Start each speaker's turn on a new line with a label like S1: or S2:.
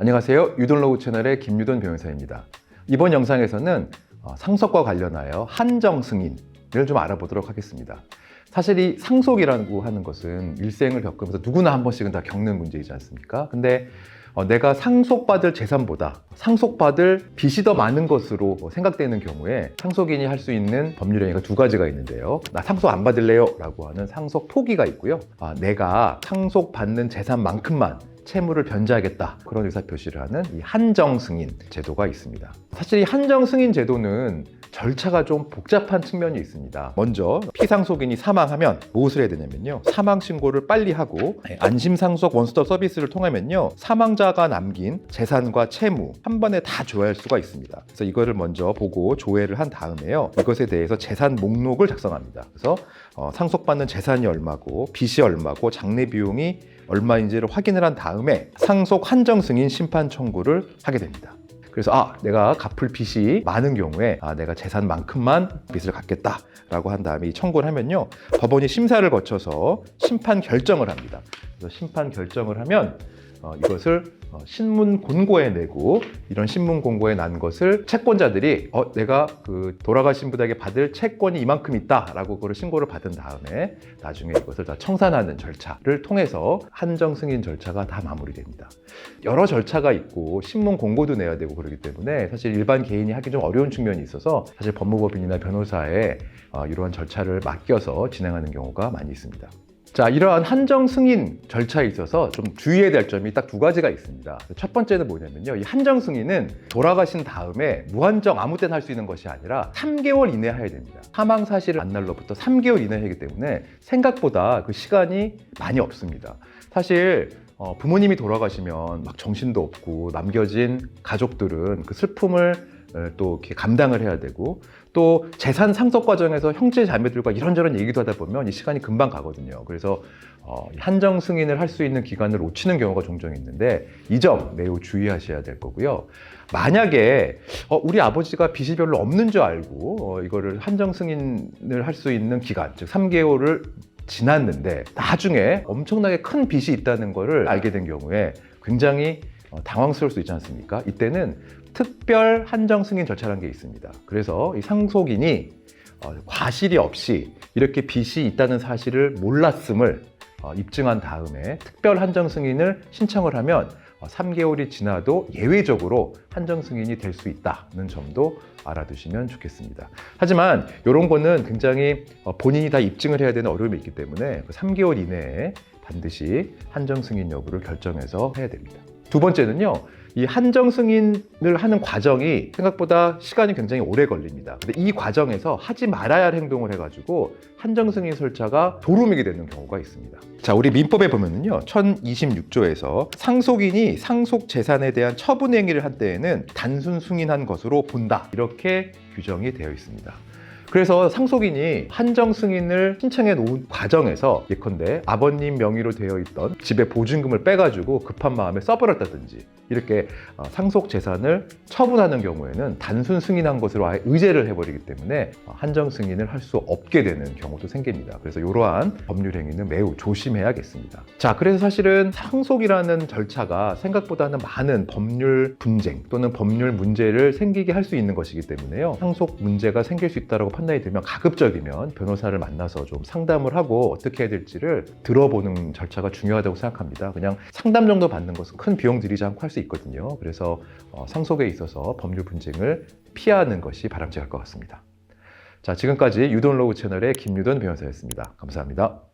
S1: 안녕하세요. 유돈로우 채널의 김유돈 변호사입니다. 이번 영상에서는 상속과 관련하여 한정 승인을 좀 알아보도록 하겠습니다. 사실 이 상속이라고 하는 것은 일생을 겪으면서 누구나 한 번씩은 다 겪는 문제이지 않습니까? 근데 내가 상속받을 재산보다 상속받을 빚이 더 많은 것으로 생각되는 경우에 상속인이 할 수 있는 법률 행위가 두 가지가 있는데요. 나 상속 안 받을래요? 라고 하는 상속 포기가 있고요. 내가 상속받는 재산만큼만 채무를 변제하겠다, 그런 의사표시를 하는 이 한정 승인 제도가 있습니다. 사실 이 한정 승인 제도는 절차가 좀 복잡한 측면이 있습니다. 먼저 피상속인이 사망하면 무엇을 해야 되냐면요, 사망 신고를 빨리 하고 안심상속 원스톱 서비스를 통하면요, 사망자가 남긴 재산과 채무 한 번에 다 조회할 수가 있습니다. 그래서 이거를 먼저 보고 조회를 한 다음에요, 이것에 대해서 재산 목록을 작성합니다. 그래서 상속받는 재산이 얼마고 빚이 얼마고 장례 비용이 얼마인지를 확인을 한 다음에 상속 한정 승인 심판 청구를 하게 됩니다. 그래서 내가 갚을 빚이 많은 경우에 내가 재산만큼만 빚을 갚겠다라고 한 다음에 이 청구를 하면요, 법원이 심사를 거쳐서 심판 결정을 합니다. 그래서 심판 결정을 하면 이것을 신문 공고에 내고, 이런 신문 공고에 난 것을 채권자들이 내가 그 돌아가신 분에게 받을 채권이 이만큼 있다라고 그걸 신고를 받은 다음에 나중에 이것을 다 청산하는 절차를 통해서 한정 승인 절차가 다 마무리됩니다. 여러 절차가 있고 신문 공고도 내야 되고 그러기 때문에 사실 일반 개인이 하기 좀 어려운 측면이 있어서 사실 법무법인이나 변호사에 이러한 절차를 맡겨서 진행하는 경우가 많이 있습니다. 자, 이러한 한정 승인 절차에 있어서 좀 주의해야 될 점이 딱 두 가지가 있습니다. 첫 번째는 뭐냐면요, 이 한정 승인은 돌아가신 다음에 무한정 아무 때나 할 수 있는 것이 아니라 3개월 이내에 해야 됩니다. 사망 사실을 안 날로부터 3개월 이내에 하기 때문에 생각보다 그 시간이 많이 없습니다. 사실 부모님이 돌아가시면 막 정신도 없고 남겨진 가족들은 그 슬픔을 또 이렇게 감당을 해야 되고, 또 재산 상속 과정에서 형제 자매들과 이런저런 얘기도 하다 보면 이 시간이 금방 가거든요. 그래서 한정 승인을 할 수 있는 기간을 놓치는 경우가 종종 있는데 이 점 매우 주의하셔야 될 거고요. 만약에 우리 아버지가 빚이 별로 없는 줄 알고 이거를 한정 승인을 할 수 있는 기간, 즉 3개월을 지났는데 나중에 엄청나게 큰 빚이 있다는 것을 알게 된 경우에 굉장히 당황스러울 수 있지 않습니까? 이때는 특별 한정 승인 절차라는 게 있습니다. 그래서 이 상속인이 과실이 없이 이렇게 빚이 있다는 사실을 몰랐음을 입증한 다음에 특별 한정 승인을 신청을 하면 3개월이 지나도 예외적으로 한정 승인이 될 수 있다는 점도 알아두시면 좋겠습니다. 하지만 이런 거는 굉장히 본인이 다 입증을 해야 되는 어려움이 있기 때문에 3개월 이내에 반드시 한정 승인 여부를 결정해서 해야 됩니다. 두 번째는요, 이 한정 승인을 하는 과정이 생각보다 시간이 굉장히 오래 걸립니다. 근데 이 과정에서 하지 말아야 할 행동을 해가지고 한정 승인 절차가 도루묵이 되는 경우가 있습니다. 자, 우리 민법에 보면은요, 1026조에서 상속인이 상속 재산에 대한 처분 행위를 한 때에는 단순 승인한 것으로 본다, 이렇게 규정이 되어 있습니다. 그래서 상속인이 한정 승인을 신청해 놓은 과정에서 예컨대 아버님 명의로 되어 있던 집의 보증금을 빼가지고 급한 마음에 써버렸다든지 이렇게 상속 재산을 처분하는 경우에는 단순 승인한 것으로 아예 의제를 해버리기 때문에 한정 승인을 할 수 없게 되는 경우도 생깁니다. 그래서 이러한 법률 행위는 매우 조심해야겠습니다. 자, 그래서 사실은 상속이라는 절차가 생각보다는 많은 법률 분쟁 또는 법률 문제를 생기게 할 수 있는 것이기 때문에요, 상속 문제가 생길 수 있다고 판단이 들면 가급적이면 변호사를 만나서 좀 상담을 하고 어떻게 해야 될지를 들어보는 절차가 중요하다고 생각합니다. 그냥 상담 정도 받는 것은 큰 비용 들이지 않고 할 수 있거든요. 그래서 상속에 있어서 법률 분쟁을 피하는 것이 바람직할 것 같습니다. 자, 지금까지 유돈로우 채널의 김유돈 변호사였습니다. 감사합니다.